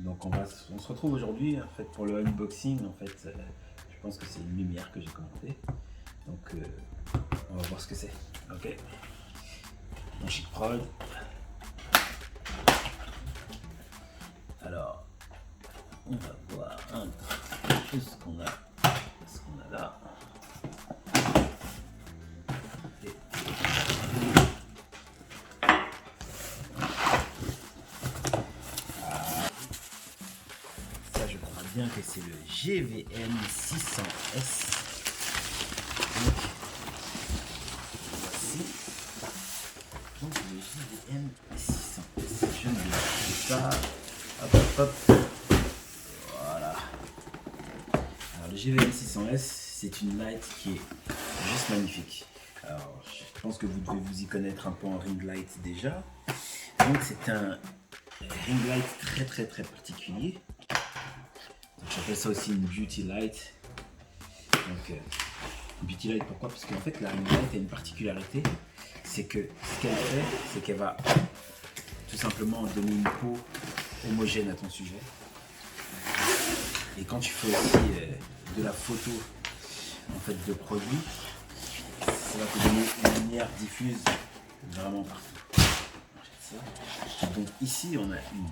Donc on se retrouve aujourd'hui en fait pour le unboxing. En fait, je pense que c'est une lumière que j'ai commandée. Donc on va voir ce que c'est. Ok. Mon Chic Prod. Alors, on va voir un peu ce qu'on a là. Et ça, je crois bien que c'est le GVM 600S. Donc, voici. Donc, le GVM 600S. Je ne vais pas ça. Hop, hop, hop. Voilà. Alors, le GVM 600S, c'est une light qui est juste magnifique. Alors, je pense que vous devez vous y connaître un peu en ring light déjà. Donc, c'est un ring light très particulier. J'appelle ça aussi une beauty light. Donc, beauty light, pourquoi? Parce qu'en fait, la ring light a une particularité. C'est que ce qu'elle fait, c'est qu'elle va tout simplement donner une peau homogène à ton sujet. Et quand tu fais aussi de la photo en fait de produits, ça va te donner une lumière diffuse vraiment partout. Donc ici on a une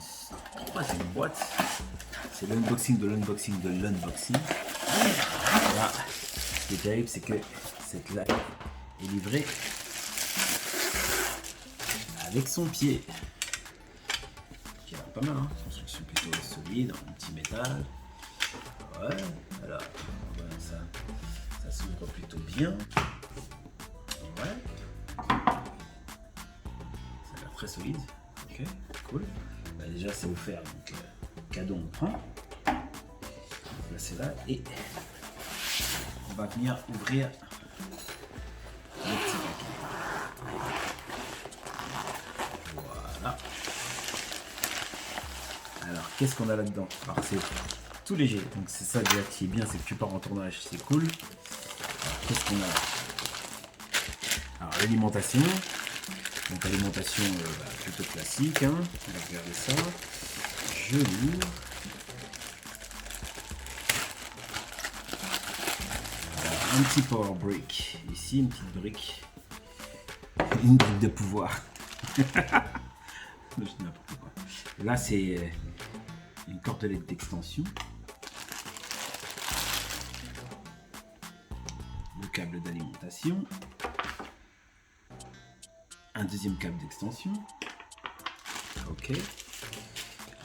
troisième boîte. C'est l'unboxing de l'unboxing de l'unboxing. Là, ce qui est terrible, c'est que cette light est livrée avec son pied. Qui a pas mal, hein. Construction plutôt solide, en petit métal. Ouais, alors voilà, ça s'ouvre plutôt bien. Ouais. Ça a l'air très solide. Ok, cool. Bah, déjà c'est offert, donc cadeau on prend. On va placer là et on va venir ouvrir le petit paquet. Voilà. Alors qu'est-ce qu'on a là-dedans? Alors c'est tout léger, donc c'est ça déjà qui est bien, c'est que tu pars en tournage, c'est cool. Alors qu'est-ce qu'on a là? Alors l'alimentation. Donc alimentation plutôt classique, hein. On va regarder ça. Je l'ouvre. Un petit power brick. Ici, une petite brique. Une brique de pouvoir. N'importe quoi. Là, c'est une cordelette d'extension. Le câble d'alimentation. Un deuxième câble d'extension. Ok.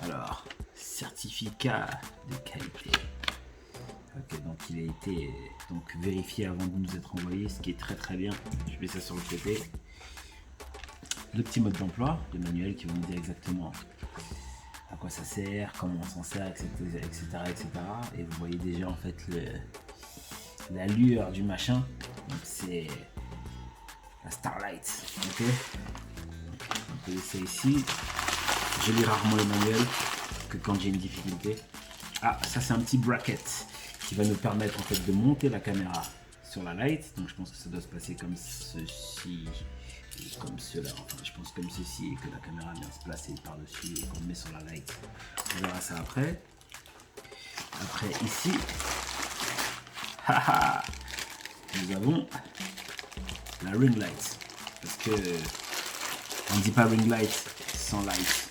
Alors, certificat de qualité. Ok, donc il a été vérifié avant de nous être envoyé, ce qui est très bien. Je mets ça sur le côté. Le petit mode d'emploi, le manuel qui va nous dire exactement à quoi ça sert, comment on s'en sert, etc., etc. Et vous voyez déjà en fait la lueur du machin. Donc c'est la Starlight. Ok. On peut laisser ici. Je lis rarement le manuel que quand j'ai une difficulté. Ah, ça c'est un petit bracket qui va nous permettre en fait de monter la caméra sur la light. Donc je pense que ça doit se passer comme ceci et comme cela. Enfin, je pense comme ceci et que la caméra vient se placer par-dessus et qu'on le met sur la light. On verra ça après. Après ici, nous avons la ring light. Parce que on ne dit pas ring light sans light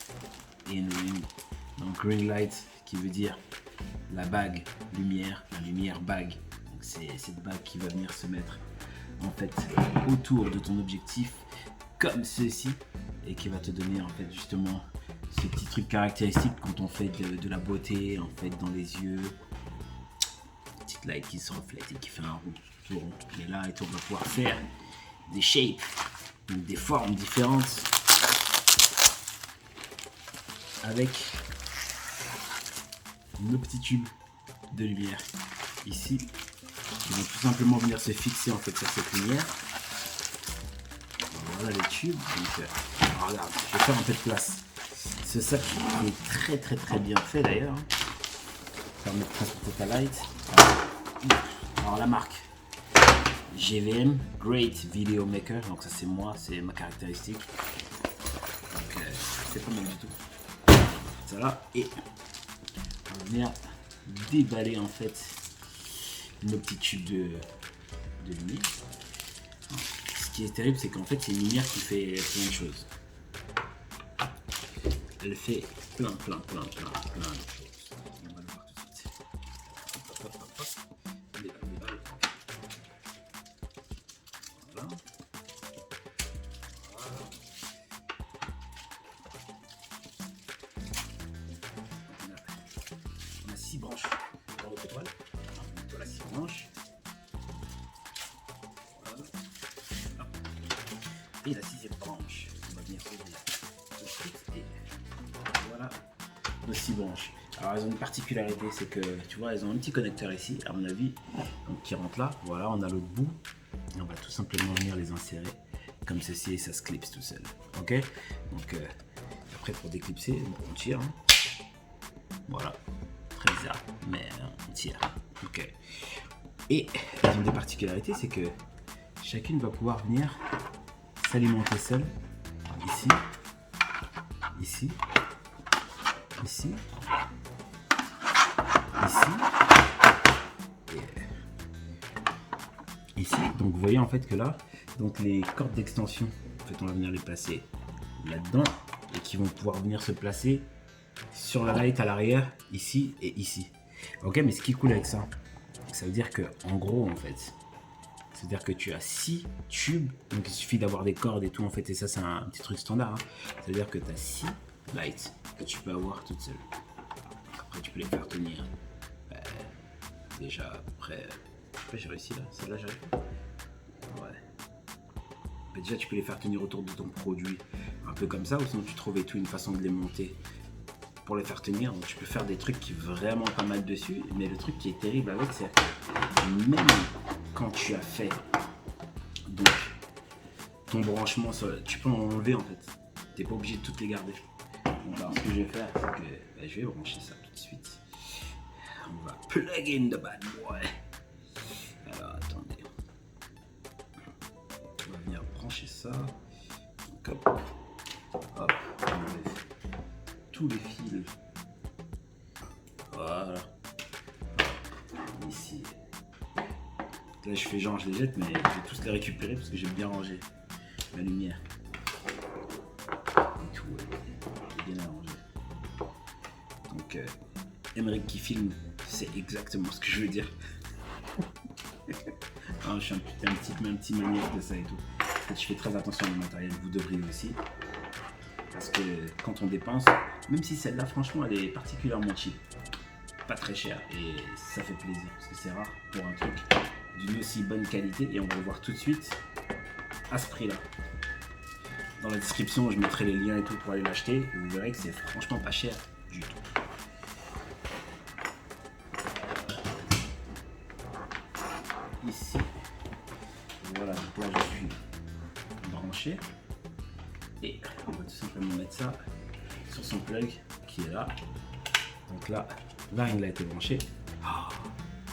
et une ring. Donc ring light qui veut dire la bague lumière, la lumière bague. Donc c'est cette bague qui va venir se mettre en fait autour de ton objectif comme ceci et qui va te donner en fait justement ce petit truc caractéristique quand on fait de la beauté en fait dans les yeux. Petite light qui se reflète et qui fait un rond. Et là on va pouvoir faire des shapes, donc des formes différentes avec nos petits tubes de lumière ici qui vont tout simplement venir se fixer en fait sur cette lumière. Voilà les tubes. Donc, regarde, je vais faire un peu de place. Ce sac est très bien fait d'ailleurs. Ça permet de transporter ta light. Alors la marque GVM, Great Video Maker. Donc ça c'est moi, c'est ma caractéristique. Donc c'est pas mal du tout. Ça là et on va venir déballer en fait nos petits tubes de lumière. Ce qui est terrible, c'est qu'en fait, c'est une lumière qui fait plein de choses. Elle fait plein de choses. On va le voir tout de suite. On déballe. Voilà. On a 6 branches dans notre étoile. On a 6 branches. Voilà. Et la 6e branche. On va venir ouvrir tout de suite. Et voilà nos 6 branches. Alors elles ont une particularité, c'est que tu vois, elles ont un petit connecteur ici, à mon avis, donc qui rentre là. Voilà, on a l'autre bout. Et on va tout simplement venir les insérer comme ceci et ça se clipse tout seul. Ok, donc après pour déclipser, on tire. Hein. Voilà, très bizarre, mais on tire. Ok. Et elles ont des particularités, c'est que chacune va pouvoir venir s'alimenter seule. Ici, ici, ici, ici. Ici, donc vous voyez en fait que là, donc les cordes d'extension, en fait on va venir les placer là-dedans et qui vont pouvoir venir se placer sur la light à l'arrière, ici et ici. Ok, mais ce qui est cool avec ça, ça veut dire que en gros en fait, c'est-à-dire que tu as 6 tubes, donc il suffit d'avoir des cordes et tout en fait, et ça c'est un petit truc standard. Hein. Ça veut dire que tu as 6 lights que tu peux avoir toutes seules. Après tu peux les faire tenir. Déjà après. J'ai réussi là, celle-là j'arrive pas. Ouais. Mais déjà tu peux les faire tenir autour de ton produit, un peu comme ça, ou sinon tu trouvais tout une façon de les monter pour les faire tenir. Donc tu peux faire des trucs qui vraiment pas mal dessus, mais le truc qui est terrible avec, c'est même quand tu as fait donc ton branchement, tu peux en enlever en fait. T'es pas obligé de toutes les garder. Bon, alors ce que je vais faire, c'est que je vais brancher ça tout de suite. On va plug in the bad boy. Alors attendez, on va venir brancher ça. Donc, hop, hop, on enlève tous les fils. Voilà. Ici. Là je fais genre je les jette, mais je vais tous les récupérer parce que j'aime bien ranger la lumière. Et tout est bien arrangé. Donc Emmerich qui filme, c'est exactement ce que je veux dire. Ah, je suis un petit maniaque de ça et tout. En fait, je fais très attention au matériel, vous devriez aussi. Parce que quand on dépense, même si celle-là, franchement, elle est particulièrement cheap, pas très chère, et ça fait plaisir, parce que c'est rare pour un truc d'une aussi bonne qualité, et on va le voir tout de suite à ce prix-là. Dans la description, je mettrai les liens et tout pour aller l'acheter, et vous verrez que c'est franchement pas cher du tout. Ici, voilà, donc là je suis branché et on va tout simplement mettre ça sur son plug qui est là. Donc là, la ring light est branchée. Oh,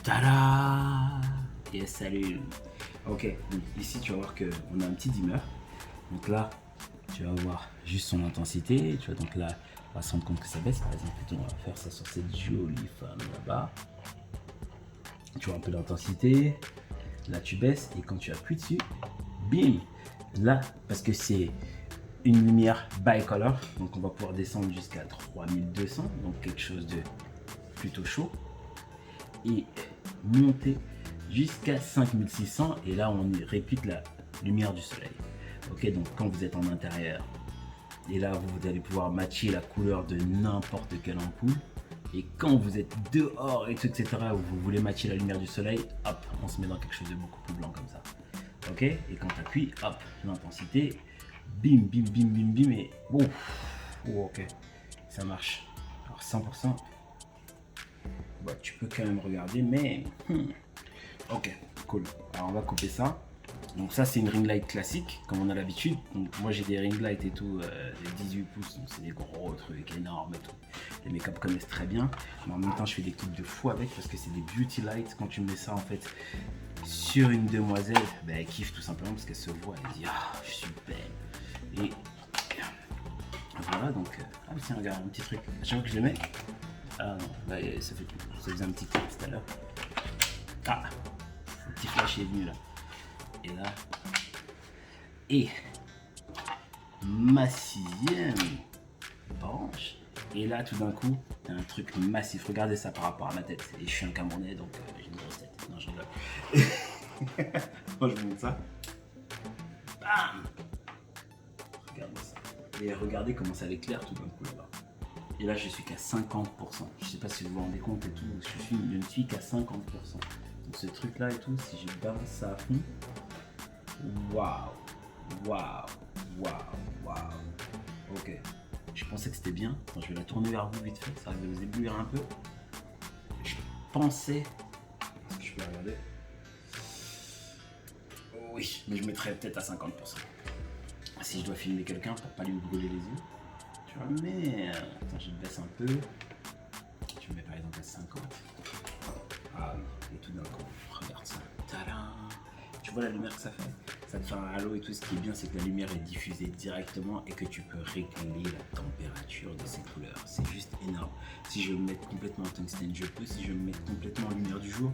tada! Et elle s'allume. Ok, donc ici tu vas voir qu'on a un petit dimmer. Donc là, tu vas voir juste son intensité. Tu vois, donc là, on va se rendre compte que ça baisse. Par exemple, on va faire ça sur cette jolie femme là-bas. Tu vois un peu d'intensité. Là tu baisses et quand tu appuies dessus, bim, là parce que c'est une lumière bicolor, donc on va pouvoir descendre jusqu'à 3200, donc quelque chose de plutôt chaud, et monter jusqu'à 5600, et là on réplique la lumière du soleil. Ok, donc quand vous êtes en intérieur, et là vous allez pouvoir matcher la couleur de n'importe quelle ampoule. Et quand vous êtes dehors et tout, etc., où vous voulez matcher la lumière du soleil, hop, on se met dans quelque chose de beaucoup plus blanc comme ça. Ok? Et quand tu appuies, hop, l'intensité, bim, bim, bim, bim, bim, et bon, oh, ok, ça marche. Alors 100%, bah, tu peux quand même regarder, mais ok, cool. Alors on va couper ça. Donc ça c'est une ring light classique comme on a l'habitude. Donc moi j'ai des ring lights et tout, des 18 pouces, donc c'est des gros trucs énormes et tout. Les make-up connaissent très bien, mais en même temps je fais des clips de fou avec parce que c'est des beauty lights. Quand tu mets ça en fait sur une demoiselle, ben, elle kiffe tout simplement parce qu'elle se voit, elle dit ah je suis belle. Et voilà, donc ah tiens regarde un petit truc, à chaque fois que je les mets, Ah non, là, ça faisait un petit clip tout à l'heure. Ah, le petit flash est venu là. Et là. Et ma 6e branche. Et là, tout d'un coup, t'as un truc massif. Regardez ça par rapport à ma tête. Et je suis un Camerounais, donc j'ai une grosse tête. Non, je rigole. Moi, je vous montre ça. Bam! Regardez ça. Et regardez comment ça éclaire tout d'un coup là-bas. Et là, je suis qu'à 50%. Je sais pas si vous vous rendez compte et tout. Je ne suis qu'à 50%. Donc ce truc-là et tout, si je balance ça à fond, waouh, waouh, waouh, waouh. Ok. Je pensais que c'était bien. Attends, je vais la tourner vers vous vite fait. Ça va vous éblouir un peu. Je pensais. Est-ce que je peux regarder? Oui, mais je mettrais peut-être à 50%. Si je dois filmer quelqu'un pour pas lui brûler les yeux. Tu vois, mais attends, je baisse un peu. Je mets par exemple à 50. Ah oui, et tout d'un coup, regarde ça. Tadam! Tu vois la lumière que ça fait? Ça te fait un halo et tout. Ce qui est bien, c'est que la lumière est diffusée directement et que tu peux régler la température de ces couleurs. C'est juste énorme. Si je veux me mettre complètement en tungstène, je peux. Si je veux me mettre complètement en lumière du jour,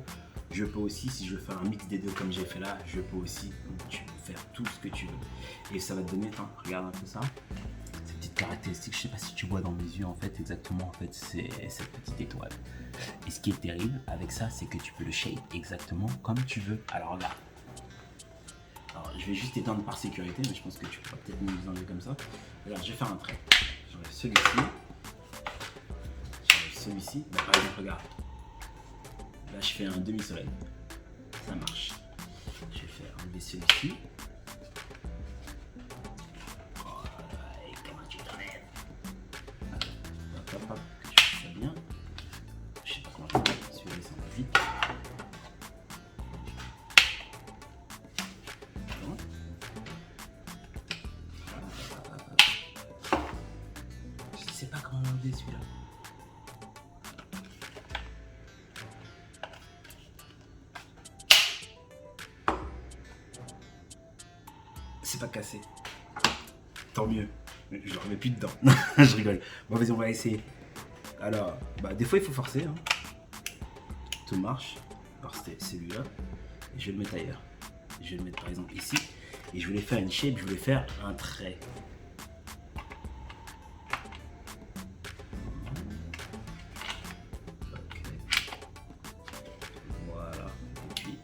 je peux aussi. Si je veux faire un mix des deux comme j'ai fait là, je peux aussi. Donc tu peux faire tout ce que tu veux. Et ça va te donner, attends, regarde un peu ça. Caractéristique, je sais pas si tu vois dans mes yeux en fait exactement, en fait c'est cette petite étoile. Et ce qui est terrible avec ça, c'est que tu peux le shape exactement comme tu veux. Alors regarde. Alors je vais juste éteindre par sécurité, mais je pense que tu pourras peut-être mieux les enlever comme ça. Regarde, je vais faire un trait. J'enlève celui-ci. J'enlève celui-ci. Bah, par exemple, regarde. Là je fais un demi-soleil. Ça marche. Je vais faire enlever celui-ci. Hop, que tu fasses ça bien. Je sais pas comment je vais faire, celui-là ça va vite. Je sais pas comment l'enlever celui-là. C'est pas cassé. Tant mieux. Je le remets plus dedans. Je rigole. Bon, vas-y, on va essayer. Alors, bah, des fois, il faut forcer. Hein. Tout marche. Alors, c'était celui-là. Et je vais le mettre ailleurs. Je vais le mettre par exemple ici. Et je voulais faire une shape, je voulais faire un trait. Ok. Voilà. Et puis,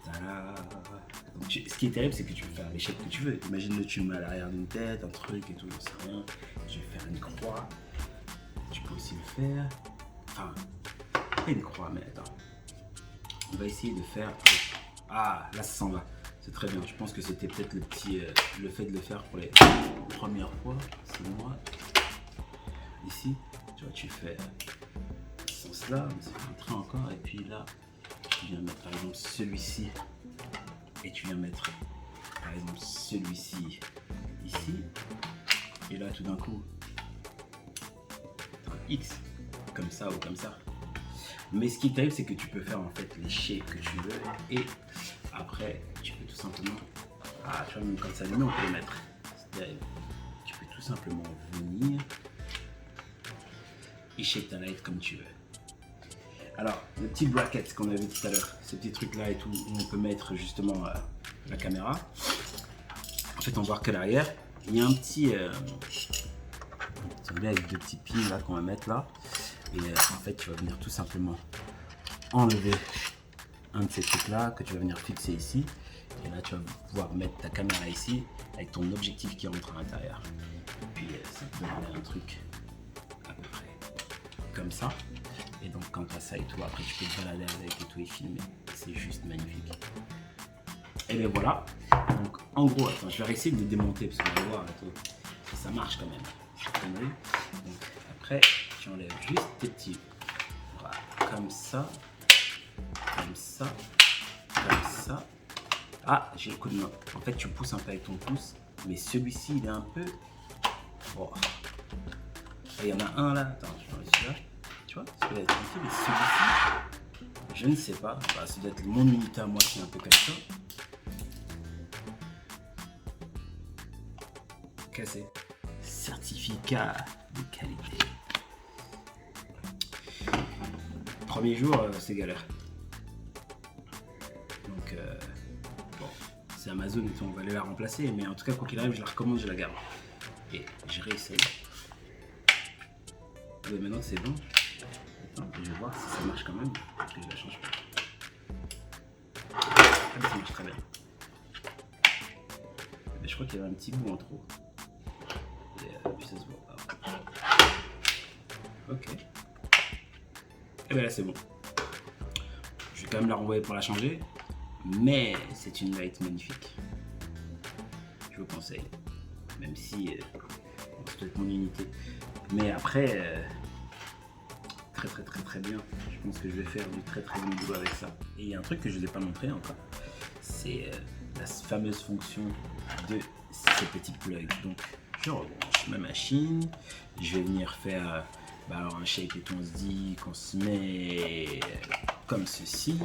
tada. Donc, ce qui est terrible, c'est que tu peux faire les shapes que tu veux. Imagine-le, tu me mets à l'arrière d'une tête, un truc et tout, j'en sais rien. Je vais faire une croix. Tu peux aussi le faire. Enfin, pas une croix, mais attends. On va essayer de faire. Ah, là ça s'en va. C'est très bien. Je pense que c'était peut-être le fait de le faire pour les premières fois. C'est moi. Ici, tu vois, tu fais ce sens-là, mais c'est un trait encore. Et puis là, tu viens mettre par exemple celui-ci. Et tu viens mettre par exemple celui-ci ici. Et là, tout d'un coup, X, comme ça ou comme ça. Mais ce qui est terrible, c'est que tu peux faire en fait les shapes que tu veux et après tu peux tout simplement, ah tu vois, même quand ça allume, on peut les mettre. C'est terrible. Tu peux tout simplement venir et shape ta light comme tu veux. Alors, le petit bracket qu'on avait tout à l'heure, ce petit truc là et tout, où on peut mettre justement la caméra. En fait, on voit que l'arrière, il y a un petit avec deux petits pins là qu'on va mettre là. Et en fait, tu vas venir tout simplement enlever un de ces trucs là que tu vas venir fixer ici. Et là, tu vas pouvoir mettre ta caméra ici avec ton objectif qui rentre à l'intérieur. Et puis, ça te donne un truc à peu près comme ça. Et donc, quand tu as ça et tout, après, tu peux te balader avec et tout et filmer. C'est juste magnifique. Et bien voilà. Donc, en gros, attends, je vais essayer de le démonter parce qu'on va voir et tout. Ça marche quand même. Donc, après, tu enlèves juste tes petits. Voilà, comme ça, comme ça, comme ça. Ah, j'ai le coup de main. En fait, tu pousses un peu avec ton pouce, mais celui-ci, il est un peu. Oh. Il y en a un là. Attends, je vais enlever celui-là. Tu vois, celui-là est tranquille, mais celui-ci, je ne sais pas. Bah, ça doit être mon unité à moi qui est un peu comme ça. Cassé. Certificat de qualité. premier jour, c'est galère. Donc, bon, c'est Amazon et tout, on va aller la remplacer. Mais en tout cas, quoi qu'il arrive, je la recommande, je la garde. Et je réessaye. Mais maintenant que c'est bon, attends, je vais voir si ça marche quand même. Parce que je la change pas. Ah, mais ça marche très bien. Mais je crois qu'il y avait un petit bout en trop. Et puis ça se voit pas. Ok. Et bien là c'est bon. Je vais quand même la renvoyer pour la changer. Mais c'est une light magnifique. Je vous conseille. Même si c'est peut-être mon unité. Mais après, très bien. Je pense que je vais faire du très bon boulot avec ça. Et il y a un truc que je ne vous ai pas montré encore. C'est la fameuse fonction de ces petits plugs. Donc je rebranche ma machine. Je vais venir faire alors un shape et tout. On se dit qu'on se met comme ceci.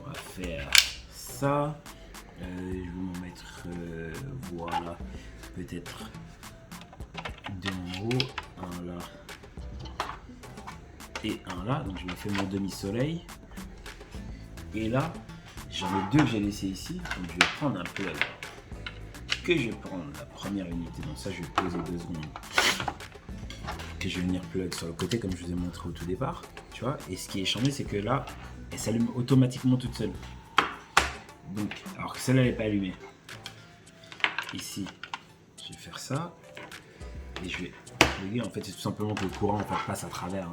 On va faire ça. Je vais m'en mettre voilà, peut-être d'en haut, un là et un là. Donc je me fais mon demi-soleil. Et là, j'en ai deux que j'ai laissé ici. Donc je vais prendre un plug que je vais prendre la première unité. Donc ça, je vais poser 2 secondes. Que je vais venir plug sur le côté comme je vous ai montré au tout départ. Tu vois. Et ce qui est changé, c'est que là, elle s'allume automatiquement toute seule. Donc, alors que celle-là n'est pas allumée. Ici, je vais faire ça. Et je vais plugger. En fait, c'est tout simplement que le courant en fait, passe à travers.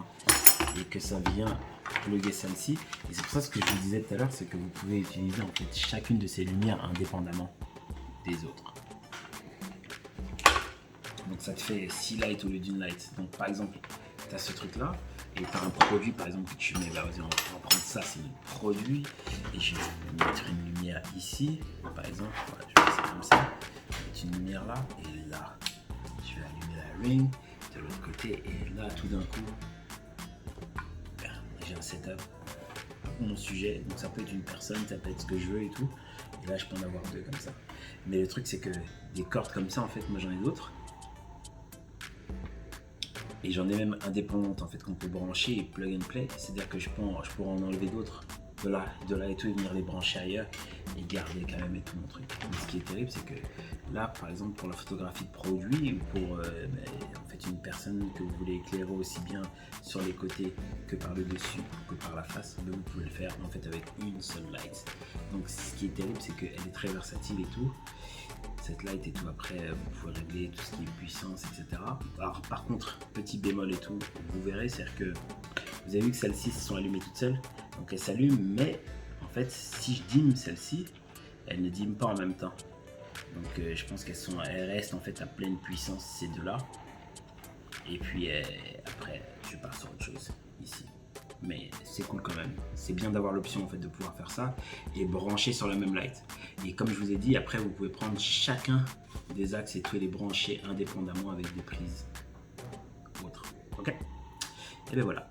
Et que ça vient plugger celle-ci. Et c'est pour ça ce que je vous disais tout à l'heure, c'est que vous pouvez utiliser en fait chacune de ces lumières indépendamment des autres. Donc ça te fait 6 lights au lieu d'une light. Donc par exemple, tu as ce truc là et tu as un produit par exemple que tu mets là. On va prendre ça, c'est le produit. Et je vais mettre une lumière ici. Par exemple, voilà, je vais faire ça comme ça. Je vais mettre une lumière là et là. Je vais allumer la ring de l'autre côté et là tout d'un coup, j'ai un setup pour mon sujet. Donc ça peut être une personne, ça peut être ce que je veux et tout. Et là je peux en avoir 2 comme ça. Mais le truc c'est que des cordes comme ça en fait, moi j'en ai d'autres. Et j'en ai même indépendantes en fait qu'on peut brancher et plug and play. C'est-à-dire que je pourrais en enlever d'autres de là et tout et venir les brancher ailleurs et garder quand même et tout mon truc. Mais ce qui est terrible c'est que là par exemple pour la photographie de produit ou pour en fait une personne que vous voulez éclairer aussi bien sur les côtés que par le dessus que par la face, vous pouvez le faire en fait avec une seule light. Donc ce qui est terrible c'est qu'elle est très versatile et tout. Cette light et tout, après vous pouvez régler tout ce qui est puissance, etc. Alors par contre, petit bémol et tout, vous verrez, c'est-à-dire que vous avez vu que celles-ci se sont allumées toutes seules, donc elles s'allument, mais en fait si je dim celle-ci, elles ne diment pas en même temps. Donc je pense elles restent en fait à pleine puissance ces deux-là. Et puis après, je pars sur autre chose ici. Mais c'est cool quand même. C'est bien d'avoir l'option en fait de pouvoir faire ça et brancher sur la même light. Et comme je vous ai dit, après vous pouvez prendre chacun des axes et tout et les brancher indépendamment avec des prises autres. Ok? Et bien voilà.